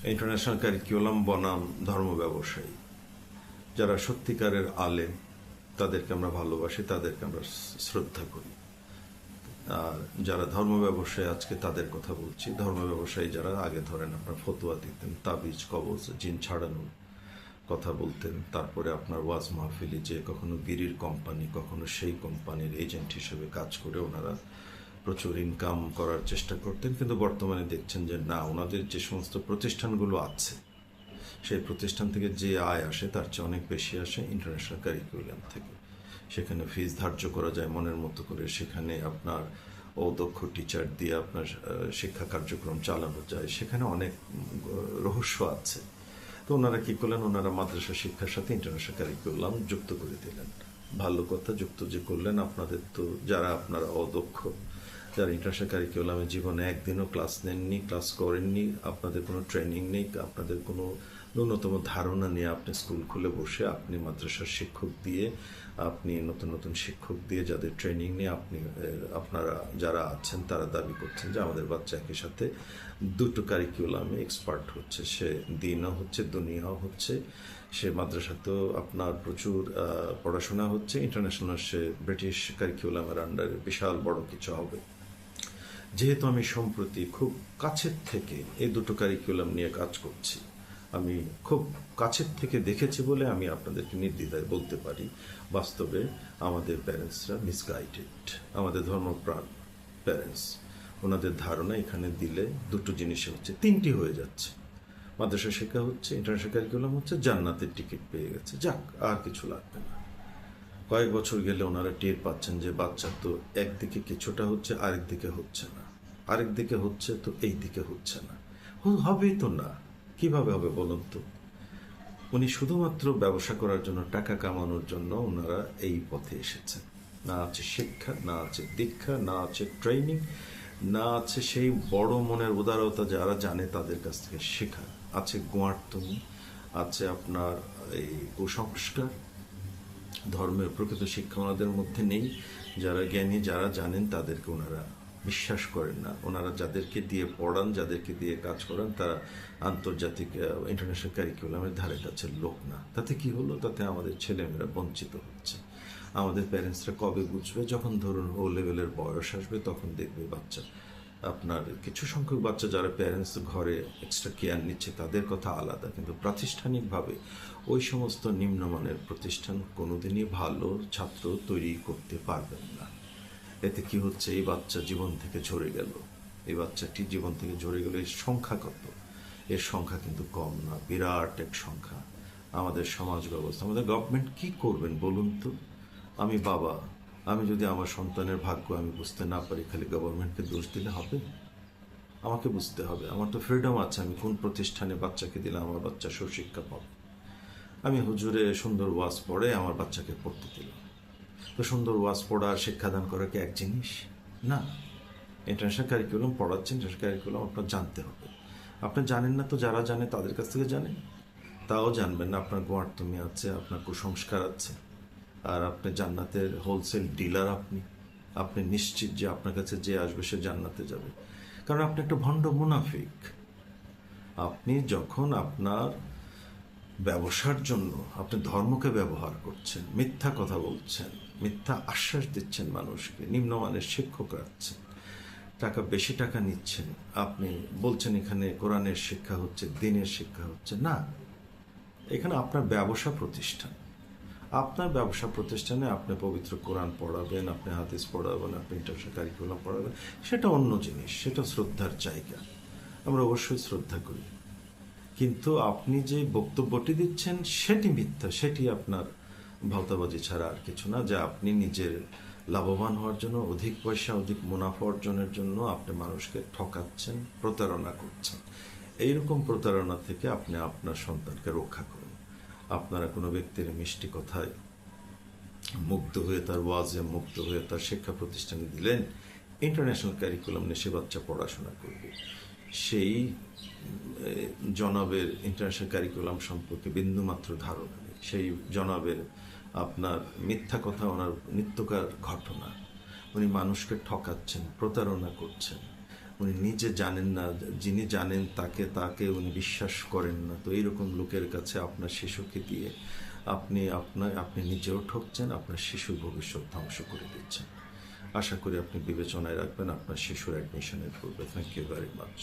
International curriculum বনাম ধর্ম ব্যবসায়ী, যারা সত্যিকারের আলেম তাদেরকে আমরা ভালোবাসি, তাদেরকে আমরা শ্রদ্ধা করি। আর যারা ধর্ম ব্যবসায়ী, আজকে তাদের কথা বলছি। ধর্ম ব্যবসায়ী যারা, আগে ধরেন আপনার ফতোয়া দিতেন, তাবিজ কবজ জিন ছাড়ানোর কথা বলতেন, তারপরে আপনার ওয়াজ মাহফিলি যে কখনো গিরির কোম্পানি, কখনো সেই কোম্পানির এজেন্ট হিসেবে কাজ করে ওনারা প্রচুর ইনকাম করার চেষ্টা করতেন। কিন্তু বর্তমানে দেখছেন যে না, ওনাদের যে সমস্ত প্রতিষ্ঠানগুলো আছে সেই প্রতিষ্ঠান থেকে যে আয় আসে তার চেয়ে অনেক বেশি আসে ইন্টারন্যাশনাল কারিকুলাম থেকে। সেখানে ফিস ধার্য করা যায় মনের মতো করে, সেখানে আপনার অদক্ষ টিচার দিয়ে আপনার শিক্ষা কার্যক্রম চালানো যায়, সেখানে অনেক রহস্য আছে। তো ওনারা কী করলেন, ওনারা মাদ্রাসা শিক্ষার সাথে ইন্টারন্যাশনাল কারিকুলাম যুক্ত করে দিলেন। ভালো কথা, যুক্ত যে করলেন, আপনাদের তো যারা আপনারা অদক্ষ, যারা ইন্টারন্যাশনাল কারিকুলামে জীবনে একদিনও ক্লাস নেননি, ক্লাস করেননি, আপনাদের কোনো ট্রেনিং নেই, আপনাদের কোনো ন্যূনতম ধারণা নিয়ে আপনি স্কুল খুলে বসে আপনি মাদ্রাসার শিক্ষক দিয়ে, আপনি নতুন নতুন শিক্ষক দিয়ে যাদের ট্রেনিং নিয়ে আপনারা যারা আছেন তারা দাবি করছেন যে আমাদের বাচ্চা একই সাথে দুটো কারিকুলামে এক্সপার্ট হচ্ছে, সে দিনও হচ্ছে দুনিয়াও হচ্ছে, সে মাদ্রাসাতেও আপনার প্রচুর পড়াশোনা হচ্ছে, ইন্টারন্যাশনাল সে ব্রিটিশ কারিকুলামের আন্ডারে বিশাল বড় কিছু হবে। যেহেতু আমি সম্প্রতি খুব কাছের থেকে এই দুটো কারিকুলাম নিয়ে কাজ করছি, আমি খুব কাছের থেকে দেখেছি বলে আমি আপনাদেরকে নির্দ্বিধায় বলতে পারি, বাস্তবে আমাদের প্যারেন্টসরা মিসগাইডেড, আমাদের ধর্মপ্রাণ প্যারেন্টস। ওনাদের ধারণা এখানে দিলে দুটো জিনিসে হচ্ছে, তিনটি হয়ে যাচ্ছে, মাদ্রাসা শিক্ষা হচ্ছে, ইন্টারন্যাশনাল কারিকুলাম হচ্ছে, জান্নাতের টিকিট পেয়ে গেছে, যাক আর কিছু লাগবে না। কয়েক বছর গেলে ওনারা টের পাচ্ছেন যে বাচ্চা তো একদিকে কিছুটা হচ্ছে, আরেক দিকে হচ্ছে না, আরেক দিকে হচ্ছে তো এই দিকে হচ্ছে না, হবেই তো না, কিভাবে হবে বলুন তো? উনি শুধুমাত্র ব্যবসা করার জন্য, টাকা কামানোর জন্য ওনারা এই পথে এসেছেন। না আছে শিক্ষা, না আছে দীক্ষা, না আছে ট্রেনিং, না আছে সেই বড় মনের উদারতা যারা জানে তাদের কাছ থেকে শেখা, আছে গোয়ার্তমি, আছে আপনার এই কুসংস্কার। ধর্মের প্রকৃত শিক্ষা ওনাদের মধ্যে নেই। যারা জ্ঞানী, যারা জানেন তাদেরকে ওনারা বিশ্বাস করেন না। ওনারা যাদেরকে দিয়ে পড়ান, যাদেরকে দিয়ে কাজ করান, তারা আন্তর্জাতিক ইন্টারন্যাশনাল কারিকুলামের ধারে কাছে লোক না। তাতে কি হলো? তাতে আমাদের ছেলেমেয়েরা বঞ্চিত হচ্ছে। আমাদের প্যারেন্টসরা কবে বুঝবে? যখন ধরুন ও লেভেলের বয়স আসবে, তখন দেখবে বাচ্চা, আপনার কিছু সংখ্যক বাচ্চা যারা প্যারেন্টস ঘরে এক্সট্রা কেয়ার নিচ্ছে তাদের কথা আলাদা, কিন্তু প্রাতিষ্ঠানিকভাবে ওই সমস্ত নিম্নমানের প্রতিষ্ঠান কোনোদিনই ভালো ছাত্র তৈরি করতে পারবেন না। এতে কি হচ্ছে? এই বাচ্চা জীবন থেকে ঝরে গেল, এই বাচ্চাটি জীবন থেকে ঝরে গেল। এর সংখ্যা কত? এর সংখ্যা কিন্তু কম না, বিরাট এক সংখ্যা। আমাদের সমাজ ব্যবস্থা, আমাদের গভর্নমেন্ট কি করবেন বলুন তো? আমি বাবা, আমি যদি আমার সন্তানের ভাগ্য আমি বুঝতে না পারি, খালি গভর্নমেন্টকে দোষ দিলে হবে? আমাকে বুঝতে হবে, আমার তো ফ্রিডম আছে, আমি কোন প্রতিষ্ঠানে বাচ্চাকে দিলে আমার বাচ্চা সুশিক্ষা পাবে। আমি হুজুরে সুন্দর ওয়াজ পড়ে আমার বাচ্চাকে পড়তে দিলাম, তো সুন্দর ওয়াজ পড়া আর শিক্ষাদান করা কি এক জিনিস? না। ইন্টারন্যাশনাল কারিকুলাম পড়াচ্ছেন, ইন্টারন্যাশনাল কারিকুলাম আপনার জানতে হবে। আপনি জানেন না তো যারা জানে তাদের কাছ থেকে জানেন, তাও জানবেন না। আপনার গোয়ার্তমি আছে, আপনার কুসংস্কার আছে, আর আপনি জান্নাতের হোলসেল ডিলার। আপনি আপনি নিশ্চিত যে আপনার কাছে যে আসবে সে জান্নাতে যাবে, কারণ আপনি একটা ভণ্ড মুনাফিক। আপনি যখন আপনার ব্যবসার জন্য আপনি ধর্মকে ব্যবহার করছেন, মিথ্যা কথা বলছেন, মিথ্যা আশ্বাস দিচ্ছেন মানুষকে, নিম্নমানের শিক্ষক রাখছেন, টাকা বেশি টাকা নিচ্ছেন, আপনি বলছেন এখানে কোরআনের শিক্ষা হচ্ছে, দ্বীনের শিক্ষা হচ্ছে না। এখানে আপনার ব্যবসা প্রতিষ্ঠান, আপনার ব্যবসা প্রতিষ্ঠানে আপনি পবিত্র কোরআন পড়াবেন, আপনি হাদিস পড়াবেন, আপনি ইন্টারন্যাশনাল কারিকুলাম পড়াবেন, সেটা অন্য জিনিস, সেটা শ্রদ্ধার জায়গা, আমরা অবশ্যই শ্রদ্ধা করি। কিন্তু আপনি যে বক্তব্যটি দিচ্ছেন সেটি মিথ্যা, সেটি আপনার ভাওতাবাজি ছাড়া আর কিছু না। যে আপনি নিজের লাভবান হওয়ার জন্য, অধিক পয়সা, অধিক মুনাফা অর্জনের জন্য আপনি মানুষকে ঠকাচ্ছেন, প্রতারণা করছেন। এইরকম প্রতারণা থেকে আপনি আপনার সন্তানকে রক্ষা করুন। আপনারা কোনো ব্যক্তির মিষ্টি কথায় মুগ্ধ হয়ে, তার ওয়াজে মুগ্ধ হয়ে তার শিক্ষা প্রতিষ্ঠানে দিলেন, ইন্টারন্যাশনাল কারিকুলাম নিয়ে সে বাচ্চা পড়াশোনা করবে, সেই জনাবের ইন্টারন্যাশনাল কারিকুলাম সম্পর্কে বিন্দুমাত্র ধারণা নেই। সেই জনাবের আপনার মিথ্যা কথা, ওনার নিত্যকার ঘটনা, উনি মানুষকে ঠকাচ্ছেন, প্রতারণা করছেন। উনি নিজে জানেন না, যিনি জানেন তাকে তাকে উনি বিশ্বাস করেন না। তো এইরকম লোকের কাছে আপনার শিশুকে দিয়ে আপনি নিজেও ঠকছেন, আপনার শিশুর ভবিষ্যৎ ধ্বংস করে দিচ্ছেন। আশা করি আপনি বিবেচনায় রাখবেন আপনার শিশুর অ্যাডমিশনের পূর্বে। Thank you very much.